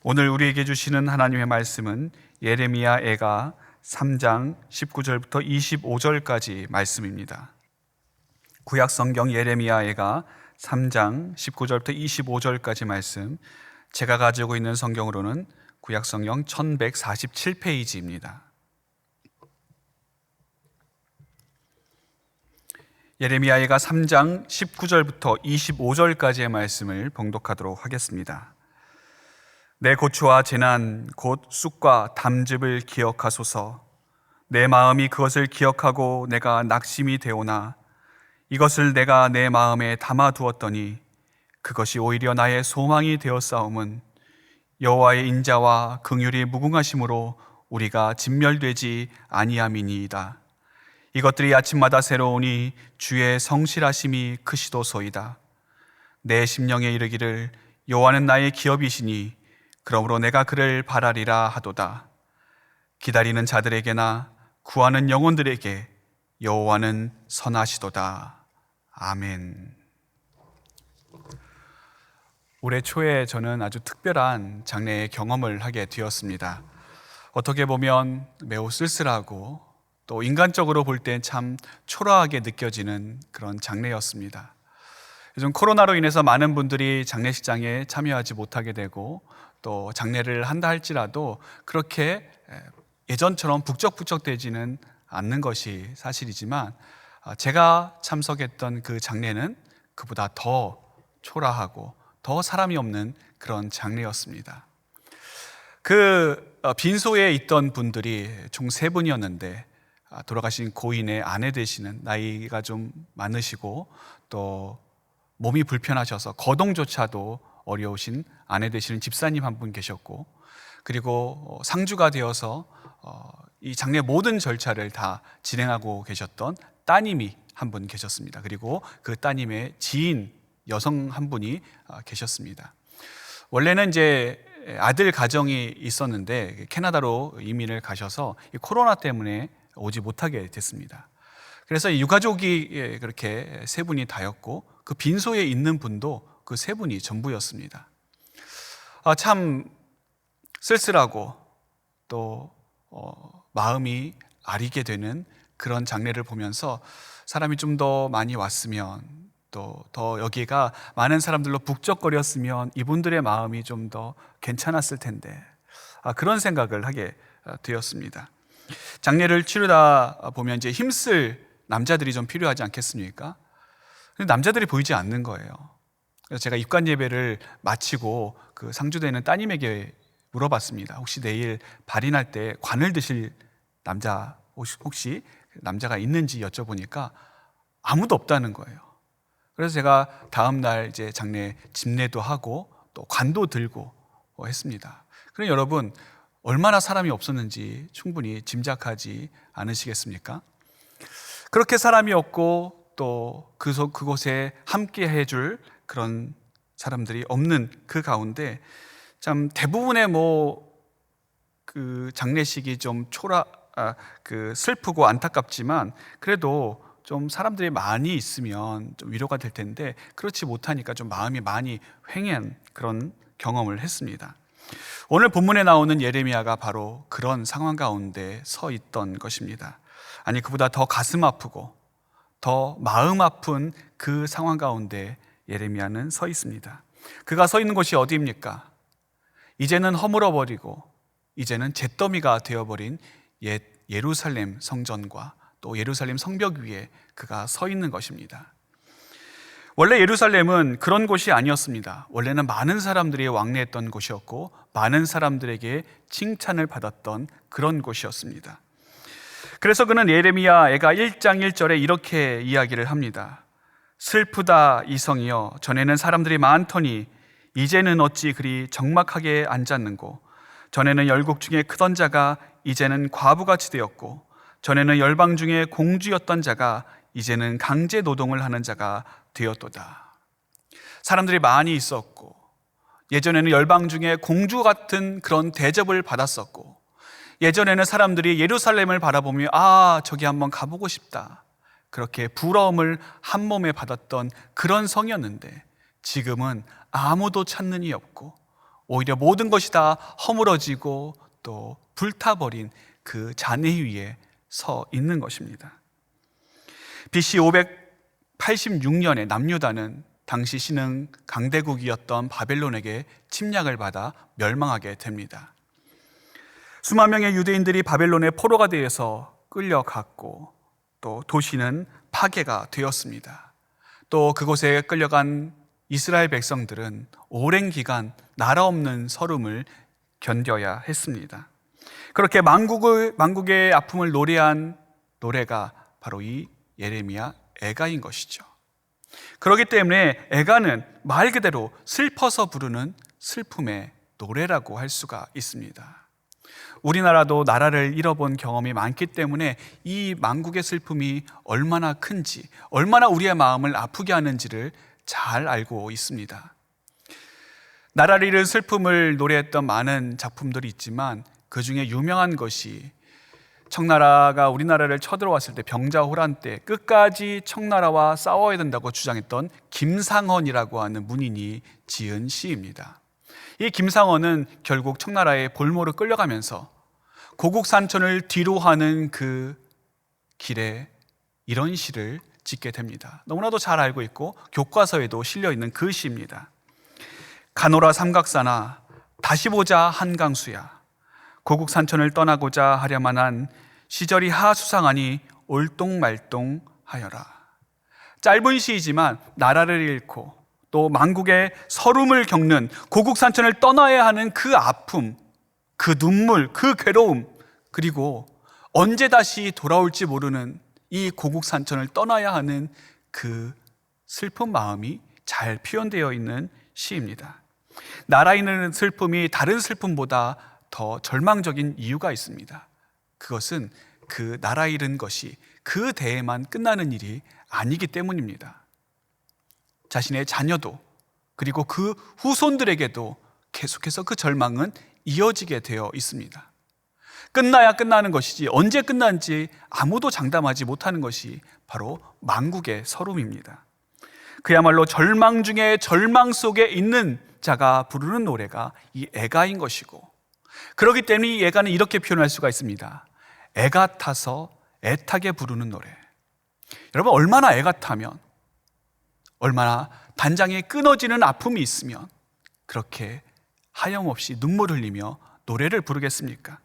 오늘 우리에게 주시는 하나님의 말씀은 예레미야 애가 3장 19절부터 25절까지 말씀입니다. 구약 성경 예레미야 애가 3장 19절부터 25절까지 말씀, 제가 가지고 있는 성경으로는 구약 성경 1147페이지입니다. 예레미야 애가 3장 19절부터 25절까지의 말씀을 봉독하도록 하겠습니다. 내 고초와 재난 곧 쑥과 담즙을 기억하소서. 내 마음이 그것을 기억하고 내가 낙심이 되오나 이것을 내가 내 마음에 담아두었더니 그것이 오히려 나의 소망이 되었사옴은 여호와의 인자와 긍휼이 무궁하심으로 우리가 진멸되지 아니함이니이다. 이것들이 아침마다 새로우니 주의 성실하심이 크시도소이다. 내 심령에 이르기를 여호와는 나의 기업이시니 그러므로 내가 그를 바라리라 하도다. 기다리는 자들에게나 구하는 영혼들에게 여호와는 선하시도다. 아멘. 올해 초에 저는 아주 특별한 장례의 경험을 하게 되었습니다. 어떻게 보면 매우 쓸쓸하고 또 인간적으로 볼 땐 참 초라하게 느껴지는 그런 장례였습니다. 요즘 코로나로 인해서 많은 분들이 장례식장에 참여하지 못하게 되고 또 장례를 한다 할지라도 그렇게 예전처럼 북적북적되지는 않는 것이 사실이지만 제가 참석했던 그 장례는 그보다 더 초라하고 더 사람이 없는 그런 장례였습니다. 그 빈소에 있던 분들이 총 3분이었는데 돌아가신 고인의 아내 되시는 나이가 좀 많으시고 또 몸이 불편하셔서 거동조차도 어려우신 아내 되시는 집사님 한 분 계셨고, 그리고 상주가 되어서 이 장례 모든 절차를 다 진행하고 계셨던 따님이 한 분 계셨습니다. 그리고 그 따님의 지인 여성 한 분이 계셨습니다. 원래는 이제 아들 가정이 있었는데 캐나다로 이민을 가셔서 코로나 때문에 오지 못하게 됐습니다. 그래서 이 유가족이 그렇게 3분이 다였고 그 빈소에 있는 분도 그 3분이 전부였습니다. 참 쓸쓸하고 또 마음이 아리게 되는 그런 장례를 보면서 사람이 좀 더 많이 왔으면 또 더 여기가 많은 사람들로 북적거렸으면 이분들의 마음이 좀 더 괜찮았을 텐데 그런 생각을 하게 되었습니다. 장례를 치르다 보면 이제 힘쓸 남자들이 좀 필요하지 않겠습니까? 근데 남자들이 보이지 않는 거예요. 그래서 제가 입관 예배를 마치고 그 상주되는 따님에게 물어봤습니다. 혹시 내일 발인할 때 관을 드실 남자 혹시 남자가 있는지 여쭤보니까 아무도 없다는 거예요. 그래서 제가 다음 날 이제 장례 집례도 하고 또 관도 들고 했습니다. 그럼 여러분 얼마나 사람이 없었는지 충분히 짐작하지 않으시겠습니까? 그렇게 사람이 없고 또 그곳에 함께 해줄 그런 사람들이 없는 그 가운데 참 대부분의 그 장례식이 좀 슬프고 안타깝지만 그래도 좀 사람들이 많이 있으면 좀 위로가 될 텐데 그렇지 못하니까 좀 마음이 많이 횡한 그런 경험을 했습니다. 오늘 본문에 나오는 예레미야가 바로 그런 상황 가운데 서 있던 것입니다. 아니 그보다 더 가슴 아프고 더 마음 아픈 그 상황 가운데 예레미야는 서 있습니다. 그가 서 있는 곳이 어디입니까? 이제는 허물어버리고 이제는 잿더미가 되어버린 옛 예루살렘 성전과 또 예루살렘 성벽 위에 그가 서 있는 것입니다. 원래 예루살렘은 그런 곳이 아니었습니다. 원래는 많은 사람들이 왕래했던 곳이었고 많은 사람들에게 칭찬을 받았던 그런 곳이었습니다. 그래서 그는 예레미야 애가 1장 1절에 이렇게 이야기를 합니다. 슬프다 이 성이여, 전에는 사람들이 많더니 이제는 어찌 그리 적막하게 앉았는고, 전에는 열국 중에 크던 자가 이제는 과부같이 되었고, 전에는 열방 중에 공주였던 자가 이제는 강제 노동을 하는 자가 되었도다. 사람들이 많이 있었고 예전에는 열방 중에 공주 같은 그런 대접을 받았었고 예전에는 사람들이 예루살렘을 바라보며 저기 한번 가보고 싶다 그렇게 부러움을 한 몸에 받았던 그런 성이었는데 지금은 아무도 찾는 이 없고 오히려 모든 것이 다 허물어지고 또 불타버린 그 잔해 위에 서 있는 것입니다. BC 586년에 남유다는 당시 신흥 강대국이었던 바벨론에게 침략을 받아 멸망하게 됩니다. 수만 명의 유대인들이 바벨론의 포로가 되어서 끌려갔고 또 도시는 파괴가 되었습니다. 또 그곳에 끌려간 이스라엘 백성들은 오랜 기간 나라 없는 서름을 견뎌야 했습니다. 그렇게 만국의 아픔을 노래한 노래가 바로 이 예레미야 애가인 것이죠. 그렇기 때문에 애가는 말 그대로 슬퍼서 부르는 슬픔의 노래라고 할 수가 있습니다. 우리나라도 나라를 잃어본 경험이 많기 때문에 이 만국의 슬픔이 얼마나 큰지, 얼마나 우리의 마음을 아프게 하는지를 잘 알고 있습니다. 나라를 잃은 슬픔을 노래했던 많은 작품들이 있지만 그 중에 유명한 것이 청나라가 우리나라를 쳐들어왔을 때 병자호란 때 끝까지 청나라와 싸워야 된다고 주장했던 김상헌이라고 하는 문인이 지은 시입니다. 이 김상헌은 결국 청나라의 볼모로 끌려가면서 고국산천을 뒤로하는 그 길에 이런 시를 짓게 됩니다. 너무나도 잘 알고 있고 교과서에도 실려있는 그 시입니다. 가노라 삼각사나 다시 보자 한강수야, 고국산천을 떠나고자 하려만한 시절이 하수상하니 올똥말똥하여라. 짧은 시이지만 나라를 잃고 또 만국의 서름을 겪는 고국산천을 떠나야 하는 그 아픔, 그 눈물, 그 괴로움, 그리고 언제 다시 돌아올지 모르는 이 고국산천을 떠나야 하는 그 슬픈 마음이 잘 표현되어 있는 시입니다. 나라 잃는 슬픔이 다른 슬픔보다 더 절망적인 이유가 있습니다. 그것은 그 나라 잃은 것이 그 대에만 끝나는 일이 아니기 때문입니다. 자신의 자녀도 그리고 그 후손들에게도 계속해서 그 절망은 이어지게 되어 있습니다. 끝나야 끝나는 것이지 언제 끝난지 아무도 장담하지 못하는 것이 바로 만국의 서름입니다. 그야말로 절망 중에 절망 속에 있는 자가 부르는 노래가 이 애가인 것이고, 그렇기 때문에 이 애가는 이렇게 표현할 수가 있습니다. 애가 타서 애타게 부르는 노래. 여러분, 얼마나 애가 타면, 얼마나 단장에 끊어지는 아픔이 있으면 그렇게 하염없이 눈물 흘리며 노래를 부르겠습니까?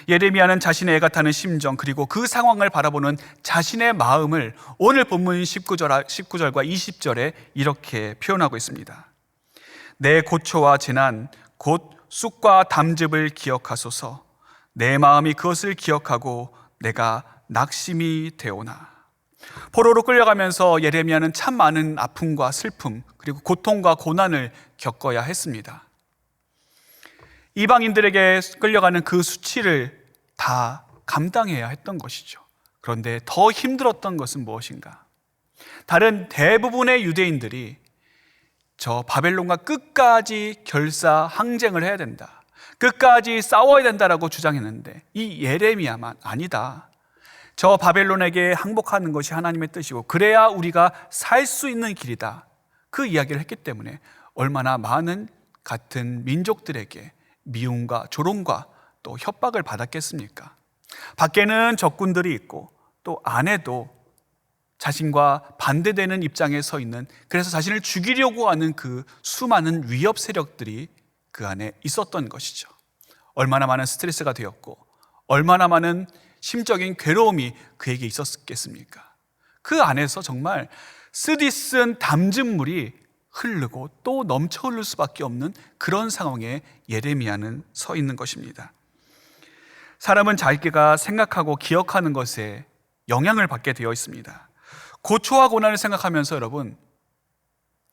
예레미야는 자신의 애가 타는 심정, 그리고 그 상황을 바라보는 자신의 마음을 오늘 본문 19절과 20절에 이렇게 표현하고 있습니다. 내 고초와 재난 곧 쑥과 담즙을 기억하소서. 내 마음이 그것을 기억하고 내가 낙심이 되오나. 포로로 끌려가면서 예레미야는 참 많은 아픔과 슬픔, 그리고 고통과 고난을 겪어야 했습니다. 이방인들에게 끌려가는 그 수치를 다 감당해야 했던 것이죠. 그런데 더 힘들었던 것은 무엇인가? 다른 대부분의 유대인들이 저 바벨론과 끝까지 결사 항쟁을 해야 된다, 끝까지 싸워야 된다라고 주장했는데 이 예레미야만 아니다, 저 바벨론에게 항복하는 것이 하나님의 뜻이고 그래야 우리가 살 수 있는 길이다, 그 이야기를 했기 때문에 얼마나 많은 같은 민족들에게 미움과 조롱과 또 협박을 받았겠습니까? 밖에는 적군들이 있고 또 안에도 자신과 반대되는 입장에 서 있는, 그래서 자신을 죽이려고 하는 그 수많은 위협 세력들이 그 안에 있었던 것이죠. 얼마나 많은 스트레스가 되었고 얼마나 많은 심적인 괴로움이 그에게 있었겠습니까? 그 안에서 정말 쓰디쓴 담즙물이 흐르고 또 넘쳐 흐를 수밖에 없는 그런 상황에 예레미야는 서 있는 것입니다. 사람은 자기가 생각하고 기억하는 것에 영향을 받게 되어 있습니다. 고초와 고난을 생각하면서 여러분,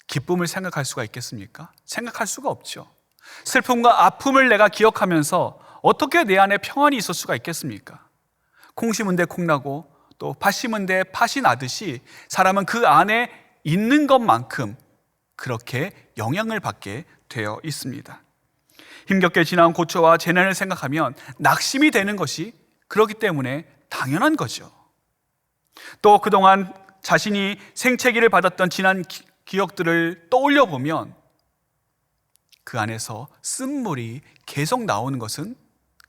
기쁨을 생각할 수가 있겠습니까? 생각할 수가 없죠. 슬픔과 아픔을 내가 기억하면서 어떻게 내 안에 평안이 있을 수가 있겠습니까? 콩 심은 데 콩 나고 또 팥 심은 데 팥이 나듯이 사람은 그 안에 있는 것만큼 그렇게 영향을 받게 되어 있습니다. 힘겹게 지나온 고초와 재난을 생각하면 낙심이 되는 것이 그렇기 때문에 당연한 거죠. 또 그동안 자신이 생채기를 받았던 지난 기억들을 떠올려 보면 그 안에서 쓴물이 계속 나오는 것은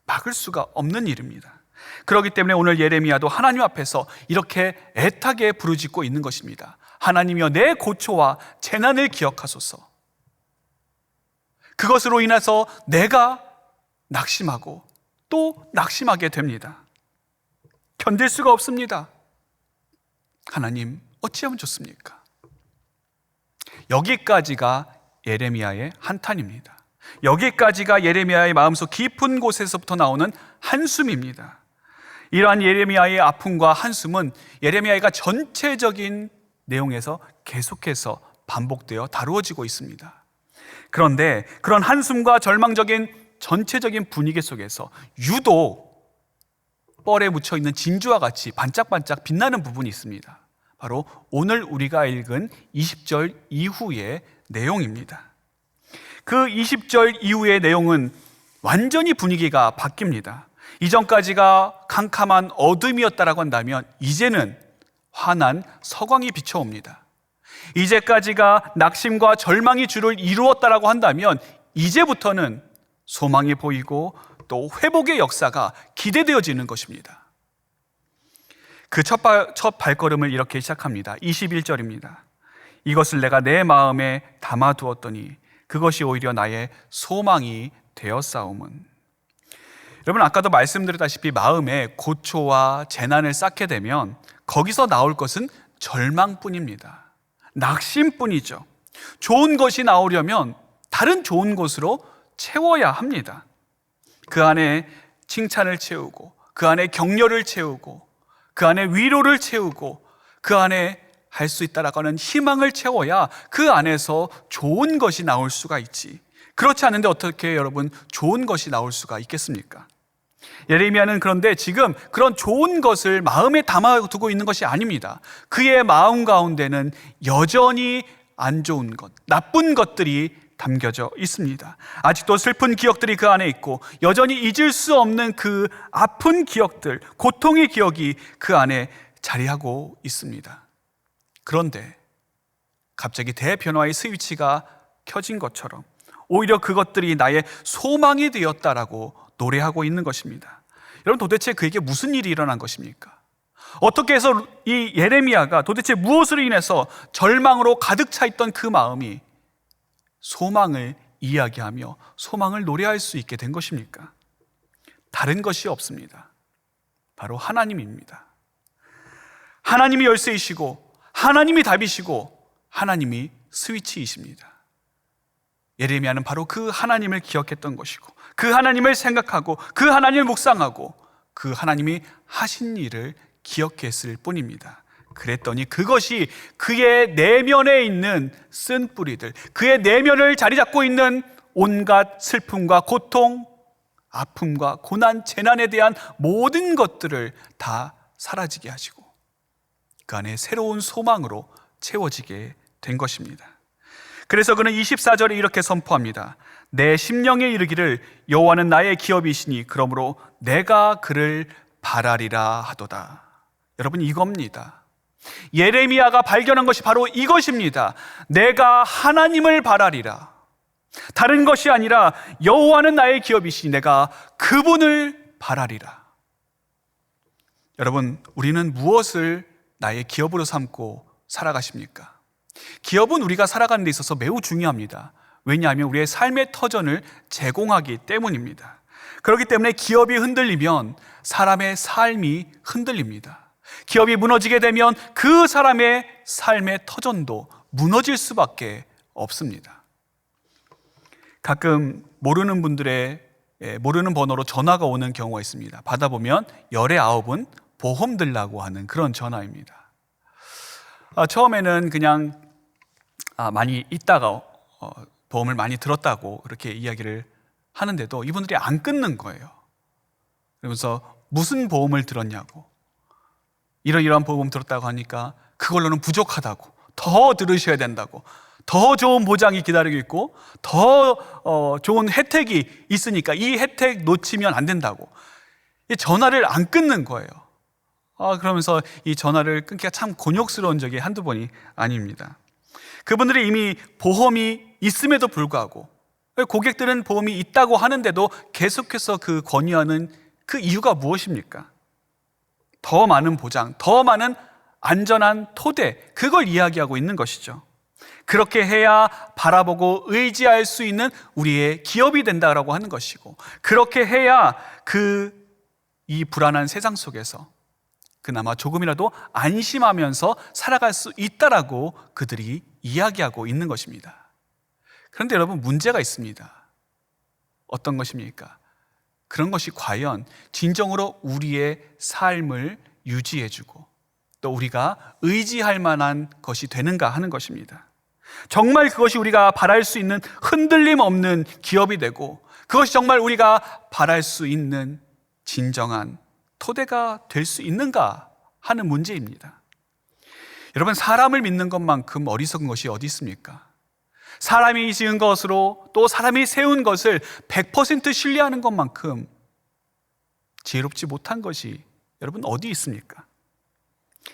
막을 수가 없는 일입니다. 그렇기 때문에 오늘 예레미야도 하나님 앞에서 이렇게 애타게 부르짖고 있는 것입니다. 하나님이여, 내 고초와 재난을 기억하소서. 그것으로 인해서 내가 낙심하고 또 낙심하게 됩니다. 견딜 수가 없습니다. 하나님, 어찌하면 좋습니까? 여기까지가 예레미야의 한탄입니다. 여기까지가 예레미야의 마음속 깊은 곳에서부터 나오는 한숨입니다. 이러한 예레미야의 아픔과 한숨은 예레미야가 전체적인 내용에서 계속해서 반복되어 다루어지고 있습니다. 그런데 그런 한숨과 절망적인 전체적인 분위기 속에서 유독 뻘에 묻혀있는 진주와 같이 반짝반짝 빛나는 부분이 있습니다. 바로 오늘 우리가 읽은 20절 이후의 내용입니다. 그 20절 이후의 내용은 완전히 분위기가 바뀝니다. 이전까지가 캄캄한 어둠이었다라고 한다면 이제는 환한 서광이 비춰옵니다. 이제까지가 낙심과 절망이 주를 이루었다라고 한다면 이제부터는 소망이 보이고 또 회복의 역사가 기대되어지는 것입니다. 그 첫 발걸음을 이렇게 시작합니다. 21절입니다. 이것을 내가 내 마음에 담아두었더니 그것이 오히려 나의 소망이 되었사오문. 여러분, 아까도 말씀드렸다시피 마음에 고초와 재난을 쌓게 되면 거기서 나올 것은 절망뿐입니다. 낙심뿐이죠. 좋은 것이 나오려면 다른 좋은 것으로 채워야 합니다. 그 안에 칭찬을 채우고, 그 안에 격려를 채우고, 그 안에 위로를 채우고, 그 안에 할 수 있다라고 하는 희망을 채워야 그 안에서 좋은 것이 나올 수가 있지. 그렇지 않은데 어떻게 여러분 좋은 것이 나올 수가 있겠습니까? 예레미야는 그런데 지금 그런 좋은 것을 마음에 담아두고 있는 것이 아닙니다. 그의 마음 가운데는 여전히 안 좋은 것, 나쁜 것들이 담겨져 있습니다. 아직도 슬픈 기억들이 그 안에 있고 여전히 잊을 수 없는 그 아픈 기억들, 고통의 기억이 그 안에 자리하고 있습니다. 그런데 갑자기 대변화의 스위치가 켜진 것처럼 오히려 그것들이 나의 소망이 되었다라고 노래하고 있는 것입니다. 여러분, 도대체 그에게 무슨 일이 일어난 것입니까? 어떻게 해서 이 예레미야가 도대체 무엇으로 인해서 절망으로 가득 차 있던 그 마음이 소망을 이야기하며 소망을 노래할 수 있게 된 것입니까? 다른 것이 없습니다. 바로 하나님입니다. 하나님이 열쇠이시고 하나님이 답이시고 하나님이 스위치이십니다. 예레미야는 바로 그 하나님을 기억했던 것이고 그 하나님을 생각하고 그 하나님을 묵상하고 그 하나님이 하신 일을 기억했을 뿐입니다. 그랬더니 그것이 그의 내면에 있는 쓴뿌리들, 그의 내면을 자리 잡고 있는 온갖 슬픔과 고통, 아픔과 고난, 재난에 대한 모든 것들을 다 사라지게 하시고 그 안에 새로운 소망으로 채워지게 된 것입니다. 그래서 그는 24절에 이렇게 선포합니다. 내 심령에 이르기를 여호와는 나의 기업이시니 그러므로 내가 그를 바라리라 하도다. 여러분, 이겁니다. 예레미야가 발견한 것이 바로 이것입니다. 내가 하나님을 바라리라. 다른 것이 아니라 여호와는 나의 기업이시니 내가 그분을 바라리라. 여러분, 우리는 무엇을 나의 기업으로 삼고 살아가십니까? 기업은 우리가 살아가는 데 있어서 매우 중요합니다. 왜냐하면 우리의 삶의 터전을 제공하기 때문입니다. 그렇기 때문에 기업이 흔들리면 사람의 삶이 흔들립니다. 기업이 무너지게 되면 그 사람의 삶의 터전도 무너질 수밖에 없습니다. 가끔 모르는 번호로 전화가 오는 경우가 있습니다. 받아보면 열의 9은 보험 들라고 하는 그런 전화입니다. 처음에는 그냥 많이 있다가 보험을 많이 들었다고 그렇게 이야기를 하는데도 이분들이 안 끊는 거예요. 그러면서 무슨 보험을 들었냐고, 이러이러한 보험 들었다고 하니까 그걸로는 부족하다고, 더 들으셔야 된다고, 더 좋은 보장이 기다리고 있고 더 좋은 혜택이 있으니까 이 혜택 놓치면 안 된다고 전화를 안 끊는 거예요. 그러면서 이 전화를 끊기가 참 곤욕스러운 적이 한두 번이 아닙니다. 그분들이 이미 보험이 있음에도 불구하고 고객들은 보험이 있다고 하는데도 계속해서 그 권유하는 그 이유가 무엇입니까? 더 많은 보장, 더 많은 안전한 토대, 그걸 이야기하고 있는 것이죠. 그렇게 해야 바라보고 의지할 수 있는 우리의 기업이 된다라고 하는 것이고, 그렇게 해야 이 불안한 세상 속에서 그나마 조금이라도 안심하면서 살아갈 수 있다라고 그들이 이야기하고 있는 것입니다. 그런데 여러분, 문제가 있습니다. 어떤 것입니까? 그런 것이 과연 진정으로 우리의 삶을 유지해주고 또 우리가 의지할 만한 것이 되는가 하는 것입니다. 정말 그것이 우리가 바랄 수 있는 흔들림 없는 기업이 되고, 그것이 정말 우리가 바랄 수 있는 진정한 토대가 될 수 있는가 하는 문제입니다. 여러분, 사람을 믿는 것만큼 어리석은 것이 어디 있습니까? 사람이 지은 것으로 또 사람이 세운 것을 100% 신뢰하는 것만큼 지혜롭지 못한 것이 여러분 어디 있습니까?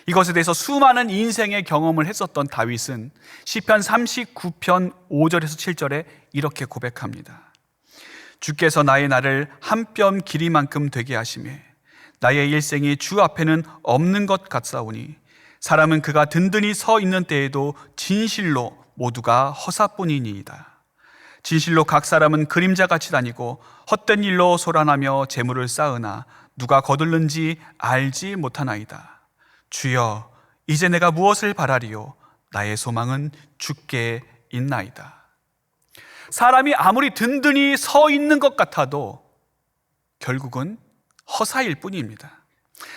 이것에 대해서 수많은 인생의 경험을 했었던 다윗은 시편 39편 5절에서 7절에 이렇게 고백합니다. 주께서 나의 날을 한 뼘 길이만큼 되게 하시매 나의 일생이 주 앞에는 없는 것 같사오니 사람은 그가 든든히 서 있는 때에도 진실로 모두가 허사뿐이니이다. 진실로 각 사람은 그림자같이 다니고 헛된 일로 소란하며 재물을 쌓으나 누가 거둘는지 알지 못하나이다. 주여, 이제 내가 무엇을 바라리요? 나의 소망은 주께 있나이다. 사람이 아무리 든든히 서 있는 것 같아도 결국은 허사일 뿐입니다.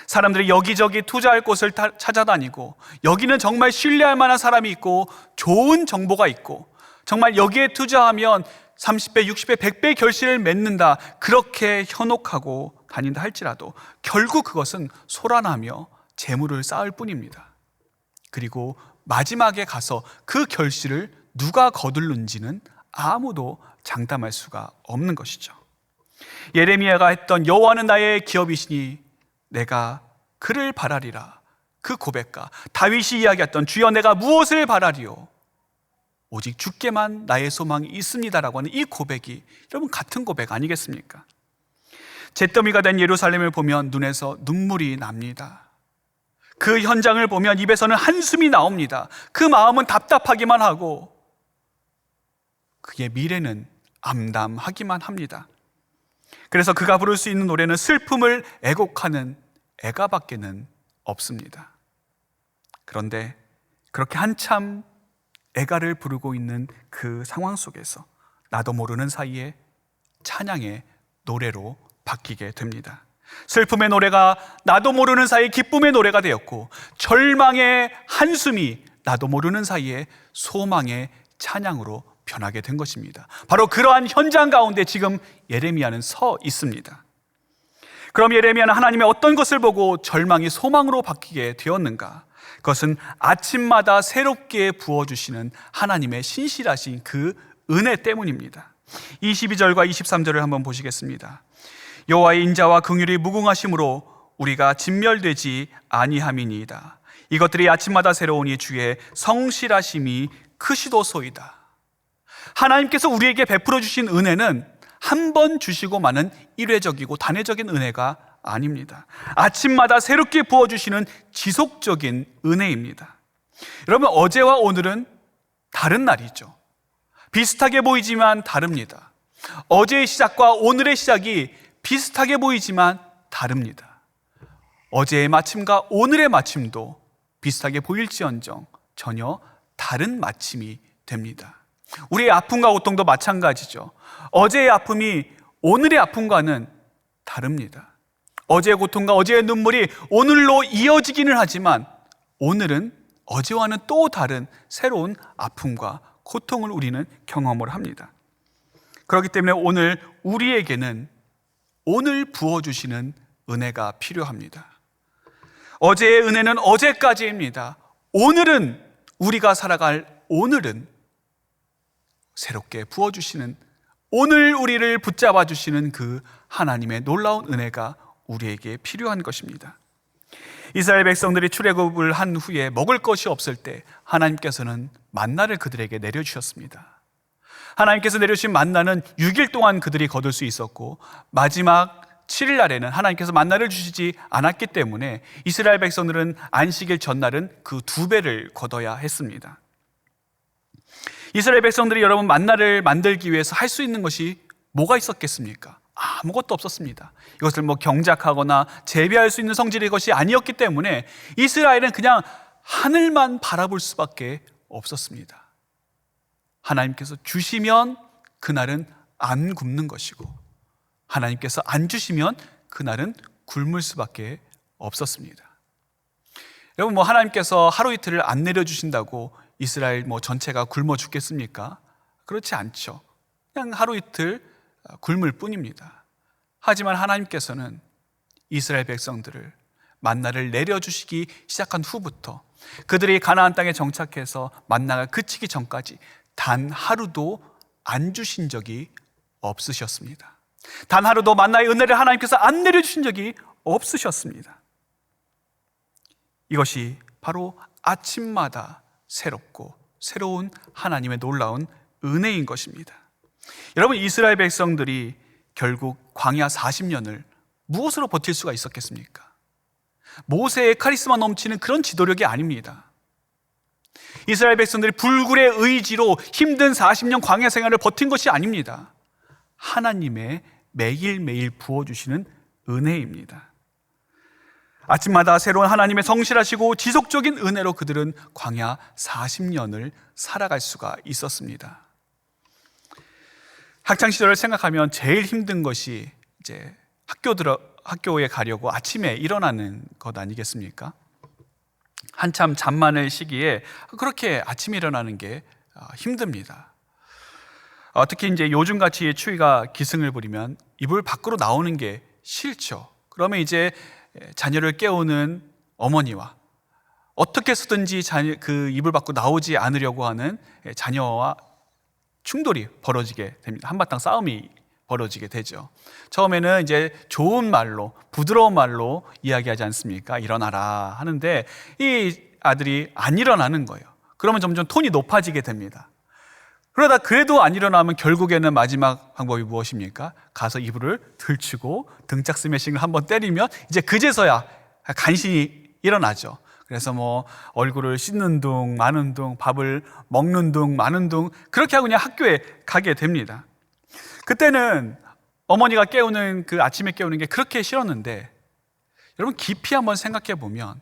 사람들이 여기저기 투자할 곳을 찾아다니고, 여기는 정말 신뢰할 만한 사람이 있고 좋은 정보가 있고 정말 여기에 투자하면 30배, 60배, 100배 결실을 맺는다, 그렇게 현혹하고 다닌다 할지라도 결국 그것은 소란하며 재물을 쌓을 뿐입니다. 그리고 마지막에 가서 그 결실을 누가 거둘는지는 아무도 장담할 수가 없는 것이죠. 예레미야가 했던 여호와는 나의 기업이시니 내가 그를 바라리라, 그 고백과 다윗이 이야기했던 주여 내가 무엇을 바라리요? 오직 주께만 나의 소망이 있습니다라고 하는 이 고백이 여러분 같은 고백 아니겠습니까? 잿더미가 된 예루살렘을 보면 눈에서 눈물이 납니다. 그 현장을 보면 입에서는 한숨이 나옵니다. 그 마음은 답답하기만 하고 그의 미래는 암담하기만 합니다. 그래서 그가 부를 수 있는 노래는 슬픔을 애곡하는 애가밖에는 없습니다. 그런데 그렇게 한참 애가를 부르고 있는 그 상황 속에서 나도 모르는 사이에 찬양의 노래로 바뀌게 됩니다. 슬픔의 노래가 나도 모르는 사이에 기쁨의 노래가 되었고, 절망의 한숨이 나도 모르는 사이에 소망의 찬양으로 변하게 된 것입니다. 바로 그러한 현장 가운데 지금 예레미야는 서 있습니다. 그럼 예레미야는 하나님의 어떤 것을 보고 절망이 소망으로 바뀌게 되었는가? 그것은 아침마다 새롭게 부어주시는 하나님의 신실하신 그 은혜 때문입니다. 22절과 23절을 한번 보시겠습니다. 여호와의 인자와 긍휼이 무궁하심으로 우리가 진멸되지 아니함이니이다. 이것들이 아침마다 새로우니 주의 성실하심이 크시도소이다. 하나님께서 우리에게 베풀어 주신 은혜는 한 번 주시고 마는 일회적이고 단회적인 은혜가 아닙니다. 아침마다 새롭게 부어주시는 지속적인 은혜입니다. 여러분, 어제와 오늘은 다른 날이죠. 비슷하게 보이지만 다릅니다. 어제의 시작과 오늘의 시작이 비슷하게 보이지만 다릅니다. 어제의 마침과 오늘의 마침도 비슷하게 보일지언정 전혀 다른 마침이 됩니다. 우리의 아픔과 고통도 마찬가지죠. 어제의 아픔이 오늘의 아픔과는 다릅니다. 어제의 고통과 어제의 눈물이 오늘로 이어지기는 하지만 오늘은 어제와는 또 다른 새로운 아픔과 고통을 우리는 경험을 합니다. 그렇기 때문에 오늘 우리에게는 오늘 부어주시는 은혜가 필요합니다. 어제의 은혜는 어제까지입니다. 오늘은, 우리가 살아갈 오늘은 새롭게 부어주시는, 오늘 우리를 붙잡아 주시는 그 하나님의 놀라운 은혜가 우리에게 필요한 것입니다. 이스라엘 백성들이 출애굽을 한 후에 먹을 것이 없을 때 하나님께서는 만나를 그들에게 내려주셨습니다. 하나님께서 내려주신 만나는 6일 동안 그들이 거둘 수 있었고 마지막 7일 날에는 하나님께서 만나를 주시지 않았기 때문에 이스라엘 백성들은 안식일 전날은 그 2배를 거둬야 했습니다. 이스라엘 백성들이 여러분 만나를 만들기 위해서 할 수 있는 것이 뭐가 있었겠습니까? 아무것도 없었습니다. 이것을 경작하거나 재배할 수 있는 성질의 것이 아니었기 때문에 이스라엘은 그냥 하늘만 바라볼 수밖에 없었습니다. 하나님께서 주시면 그날은 안 굶는 것이고 하나님께서 안 주시면 그날은 굶을 수밖에 없었습니다. 여러분 하나님께서 하루 이틀을 안 내려주신다고 이스라엘 전체가 굶어 죽겠습니까? 그렇지 않죠. 그냥 하루 이틀 굶을 뿐입니다. 하지만 하나님께서는 이스라엘 백성들을 만나를 내려주시기 시작한 후부터 그들이 가나안 땅에 정착해서 만나가 그치기 전까지 단 하루도 안 주신 적이 없으셨습니다. 단 하루도 만나의 은혜를 하나님께서 안 내려주신 적이 없으셨습니다. 이것이 바로 아침마다 새롭고 새로운 하나님의 놀라운 은혜인 것입니다. 여러분 이스라엘 백성들이 결국 광야 40년을 무엇으로 버틸 수가 있었겠습니까? 모세의 카리스마 넘치는 그런 지도력이 아닙니다. 이스라엘 백성들이 불굴의 의지로 힘든 40년 광야 생활을 버틴 것이 아닙니다. 하나님의 매일매일 부어주시는 은혜입니다. 아침마다 새로운 하나님의 성실하시고 지속적인 은혜로 그들은 광야 40년을 살아갈 수가 있었습니다. 학창시절을 생각하면 제일 힘든 것이 이제 학교에 가려고 아침에 일어나는 것 아니겠습니까? 한참 잠 많을 시기에 그렇게 아침에 일어나는 게 힘듭니다. 특히 이제 요즘같이 추위가 기승을 부리면 이불 밖으로 나오는 게 싫죠. 그러면 이제 자녀를 깨우는 어머니와 어떻게 해서든지 그 이불 밖으로 나오지 않으려고 하는 자녀와 충돌이 벌어지게 됩니다. 한바탕 싸움이 벌어지게 되죠. 처음에는 이제 좋은 말로, 부드러운 말로 이야기하지 않습니까? 일어나라 하는데 이 아들이 안 일어나는 거예요. 그러면 점점 톤이 높아지게 됩니다. 그러다 그래도 안 일어나면 결국에는 마지막 방법이 무엇입니까? 가서 이불을 들치고 등짝 스매싱을 한번 때리면 이제 그제서야 간신히 일어나죠. 그래서 얼굴을 씻는 둥 마는 둥 밥을 먹는 둥 마는 둥 그렇게 하고 그냥 학교에 가게 됩니다. 그때는 어머니가 깨우는 그 아침에 깨우는 게 그렇게 싫었는데 여러분 깊이 한번 생각해 보면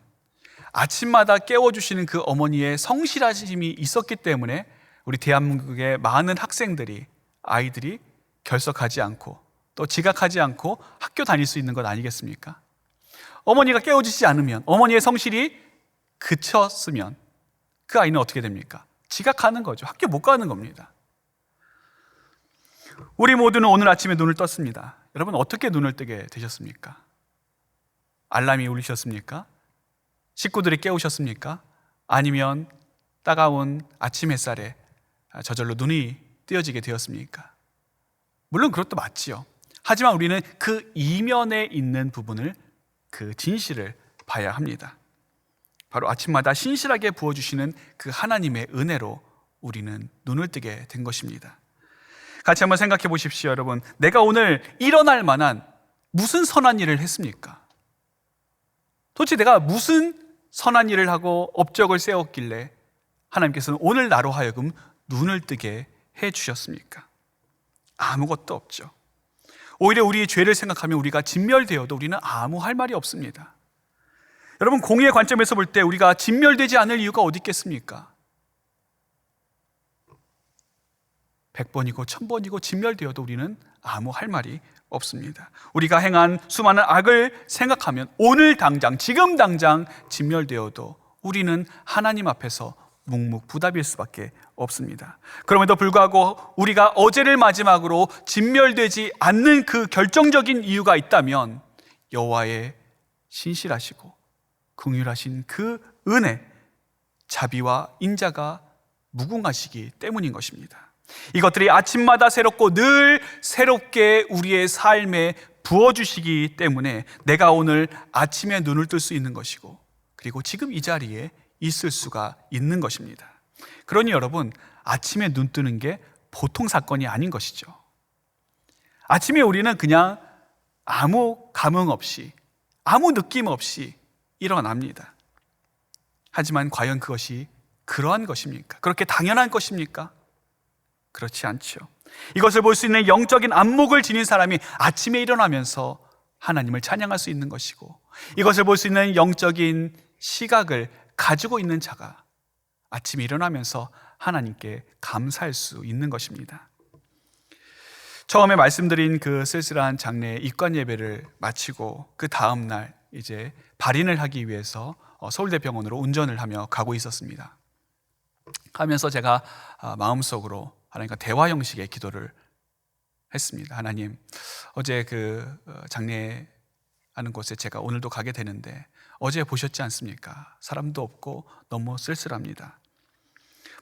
아침마다 깨워주시는 그 어머니의 성실하심이 있었기 때문에 우리 대한민국의 많은 아이들이 결석하지 않고 또 지각하지 않고 학교 다닐 수 있는 것 아니겠습니까? 어머니가 깨워주시지 않으면, 어머니의 성실이 그쳤으면 그 아이는 어떻게 됩니까? 지각하는 거죠. 학교 못 가는 겁니다. 우리 모두는 오늘 아침에 눈을 떴습니다. 여러분 어떻게 눈을 뜨게 되셨습니까? 알람이 울리셨습니까? 식구들이 깨우셨습니까? 아니면 따가운 아침 햇살에 저절로 눈이 뜨여지게 되었습니까? 물론 그것도 맞지요. 하지만 우리는 그 이면에 있는 부분을, 그 진실을 봐야 합니다. 바로 아침마다 신실하게 부어주시는 그 하나님의 은혜로 우리는 눈을 뜨게 된 것입니다. 같이 한번 생각해 보십시오, 여러분. 내가 오늘 일어날 만한 무슨 선한 일을 했습니까? 도대체 내가 무슨 선한 일을 하고 업적을 세웠길래 하나님께서는 오늘 나로 하여금 눈을 뜨게 해주셨습니까? 아무것도 없죠. 오히려 우리의 죄를 생각하면 우리가 진멸되어도 우리는 아무 할 말이 없습니다. 여러분, 공의의 관점에서 볼 때 우리가 진멸되지 않을 이유가 어디 있겠습니까? 100번이고 1000번이고 진멸되어도 우리는 아무 할 말이 없습니다. 우리가 행한 수많은 악을 생각하면 오늘 당장, 지금 당장 진멸되어도 우리는 하나님 앞에서 묵묵부답일 수밖에 없습니다. 그럼에도 불구하고 우리가 어제를 마지막으로 진멸되지 않는 그 결정적인 이유가 있다면 여호와의 신실하시고 긍휼하신 그 은혜, 자비와 인자가 무궁하시기 때문인 것입니다. 이것들이 아침마다 새롭고 늘 새롭게 우리의 삶에 부어주시기 때문에 내가 오늘 아침에 눈을 뜰 수 있는 것이고, 그리고 지금 이 자리에 있을 수가 있는 것입니다. 그러니 여러분, 아침에 눈 뜨는 게 보통 사건이 아닌 것이죠. 아침에 우리는 그냥 아무 감흥 없이, 아무 느낌 없이 일어납니다. 하지만 과연 그것이 그러한 것입니까? 그렇게 당연한 것입니까? 그렇지 않죠. 이것을 볼 수 있는 영적인 안목을 지닌 사람이 아침에 일어나면서 하나님을 찬양할 수 있는 것이고, 이것을 볼 수 있는 영적인 시각을 가지고 있는 자가 아침에 일어나면서 하나님께 감사할 수 있는 것입니다. 처음에 말씀드린 그 쓸쓸한 장례 입관 예배를 마치고 그 다음 날 이제 발인을 하기 위해서 서울대병원으로 운전을 하며 가고 있었습니다. 하면서 제가 마음속으로 하나님과 대화 형식의 기도를 했습니다. 하나님, 어제 그 장례하는 곳에 제가 오늘도 가게 되는데 어제 보셨지 않습니까? 사람도 없고 너무 쓸쓸합니다.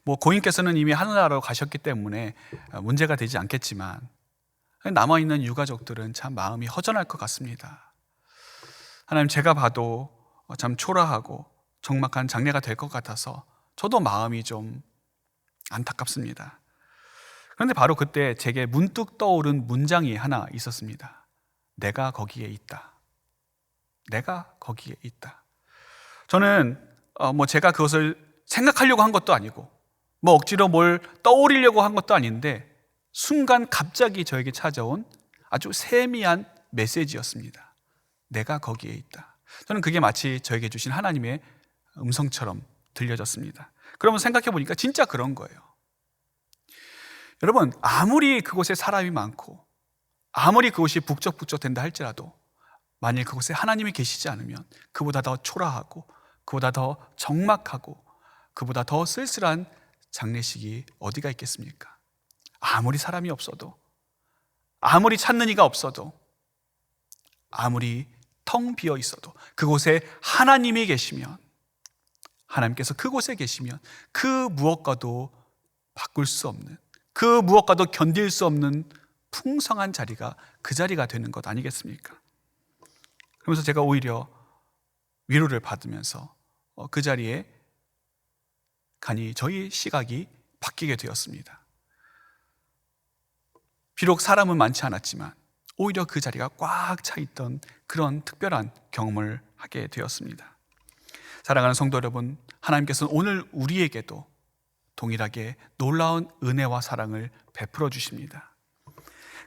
고인께서는 이미 하늘나라로 가셨기 때문에 문제가 되지 않겠지만 남아있는 유가족들은 참 마음이 허전할 것 같습니다. 하나님, 제가 봐도 참 초라하고 적막한 장례가 될 것 같아서 저도 마음이 좀 안타깝습니다. 그런데 바로 그때 제게 문득 떠오른 문장이 하나 있었습니다. 내가 거기에 있다. 내가 거기에 있다. 저는 제가 그것을 생각하려고 한 것도 아니고 억지로 뭘 떠올리려고 한 것도 아닌데 순간 갑자기 저에게 찾아온 아주 세미한 메시지였습니다. 내가 거기에 있다. 저는 그게 마치 저에게 주신 하나님의 음성처럼 들려졌습니다. 그러면 생각해 보니까 진짜 그런 거예요. 여러분, 아무리 그곳에 사람이 많고 아무리 그곳이 북적북적된다 할지라도 만일 그곳에 하나님이 계시지 않으면 그보다 더 초라하고 그보다 더 적막하고 그보다 더 쓸쓸한 장례식이 어디가 있겠습니까? 아무리 사람이 없어도, 아무리 찾는 이가 없어도, 아무리 텅 비어 있어도 그곳에 하나님이 계시면, 하나님께서 그곳에 계시면 그 무엇과도 바꿀 수 없는, 그 무엇과도 견딜 수 없는 풍성한 자리가 그 자리가 되는 것 아니겠습니까? 그러면서 제가 오히려 위로를 받으면서 그 자리에 가니 저희 시각이 바뀌게 되었습니다. 비록 사람은 많지 않았지만 오히려 그 자리가 꽉 차 있던 그런 특별한 경험을 하게 되었습니다. 사랑하는 성도 여러분, 하나님께서는 오늘 우리에게도 동일하게 놀라운 은혜와 사랑을 베풀어 주십니다.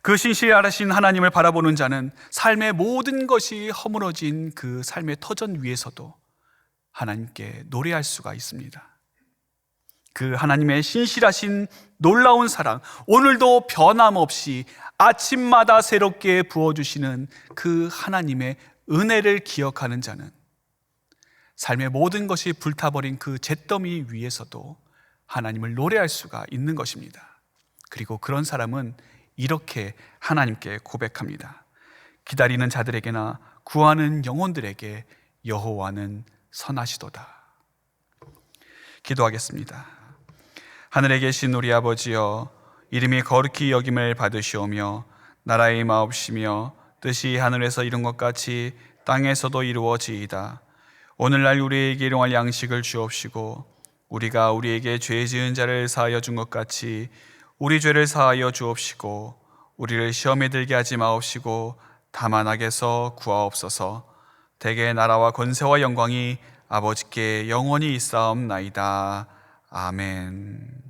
그 신실하신 하나님을 바라보는 자는 삶의 모든 것이 허물어진 그 삶의 터전 위에서도 하나님께 노래할 수가 있습니다. 그 하나님의 신실하신 놀라운 사랑, 오늘도 변함없이 아침마다 새롭게 부어주시는 그 하나님의 은혜를 기억하는 자는 삶의 모든 것이 불타버린 그 잿더미 위에서도 하나님을 노래할 수가 있는 것입니다. 그리고 그런 사람은 이렇게 하나님께 고백합니다. 기다리는 자들에게나 구하는 영혼들에게 여호와는 선하시도다. 기도하겠습니다. 하늘에 계신 우리 아버지여, 이름이 거룩히 여김을 받으시오며 나라의 임하옵시며 뜻이 하늘에서 이룬 것 같이 땅에서도 이루어지이다. 오늘날 우리에게 일용할 양식을 주옵시고 우리가 우리에게 죄 지은 자를 사하여 준 것 같이 우리 죄를 사하여 주옵시고 우리를 시험에 들게 하지 마옵시고 다만 악에서 구하옵소서. 대개 나라와 권세와 영광이 아버지께 영원히 있사옵나이다. 아멘.